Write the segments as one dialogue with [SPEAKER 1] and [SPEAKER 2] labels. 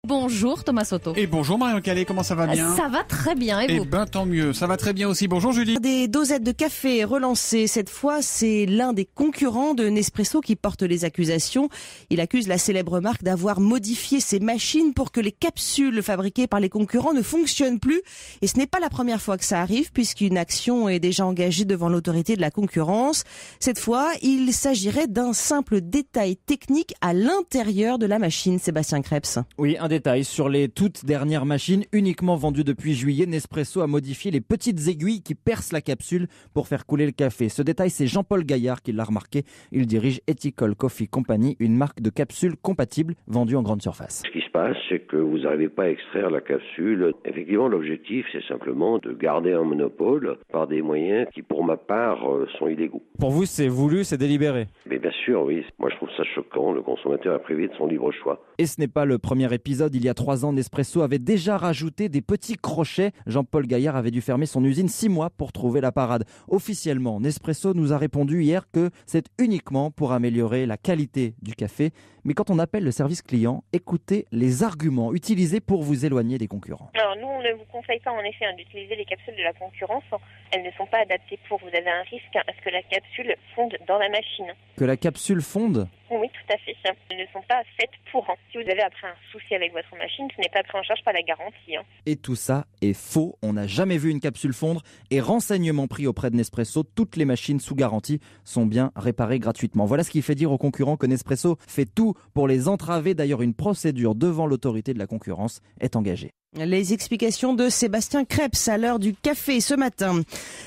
[SPEAKER 1] Bonjour Thomas Soto.
[SPEAKER 2] Et bonjour Marion Calais, comment ça va bien?
[SPEAKER 1] Ça va très bien, et vous?
[SPEAKER 2] Eh ben tant mieux, ça va très bien aussi. Bonjour Julie.
[SPEAKER 3] Des dosettes de café relancées. Cette fois, c'est l'un des concurrents de Nespresso qui porte les accusations. Il accuse la célèbre marque d'avoir modifié ses machines pour que les capsules fabriquées par les concurrents ne fonctionnent plus. Et ce n'est pas la première fois que ça arrive, puisqu'une action est déjà engagée devant l'autorité de la concurrence. Cette fois, il s'agirait d'un simple détail technique à l'intérieur de la machine. Sébastien Krebs.
[SPEAKER 4] Oui, un détail. Sur les toutes dernières machines uniquement vendues depuis juillet, Nespresso a modifié les petites aiguilles qui percent la capsule pour faire couler le café. Ce détail, c'est Jean-Paul Gaillard qui l'a remarqué. Il dirige Ethical Coffee Company, une marque de capsules compatibles vendue en grande surface.
[SPEAKER 5] Ce qui se passe, c'est que vous n'arrivez pas à extraire la capsule. Effectivement, l'objectif, c'est simplement de garder un monopole par des moyens qui, pour ma part, sont illégaux.
[SPEAKER 4] Pour vous, c'est voulu, c'est délibéré?
[SPEAKER 5] Mais bien sûr, oui. Moi, je trouve ça choquant. Le consommateur est privé de son libre choix.
[SPEAKER 4] Et ce n'est pas le premier épisode. Il y a 3 ans, Nespresso avait déjà rajouté des petits crochets. Jean-Paul Gaillard avait dû fermer son usine 6 mois pour trouver la parade. Officiellement, Nespresso nous a répondu hier que c'est uniquement pour améliorer la qualité du café. Mais quand on appelle le service client, écoutez les arguments utilisés pour vous éloigner des concurrents.
[SPEAKER 6] Alors nous, on ne vous conseille pas en effet d'utiliser les capsules de la concurrence. Elles ne sont pas adaptées pour. Vous avez un risque à ce que la capsule fonde dans la machine.
[SPEAKER 4] Que la capsule fonde?
[SPEAKER 6] Oui, tout à fait. Elles ne sont pas faites pour. Si vous avez après un souci avec votre machine, ce n'est pas pris en charge par la garantie.
[SPEAKER 4] Et tout ça est faux. On n'a jamais vu une capsule fondre. Et renseignements pris auprès de Nespresso, toutes les machines sous garantie sont bien réparées gratuitement. Voilà ce qui fait dire aux concurrents que Nespresso fait tout pour les entraver. D'ailleurs, une procédure devant l'autorité de la concurrence est engagée.
[SPEAKER 3] Les explications de Sébastien Krebs à l'heure du café ce matin.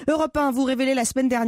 [SPEAKER 3] Europe 1 vous révélait la semaine dernière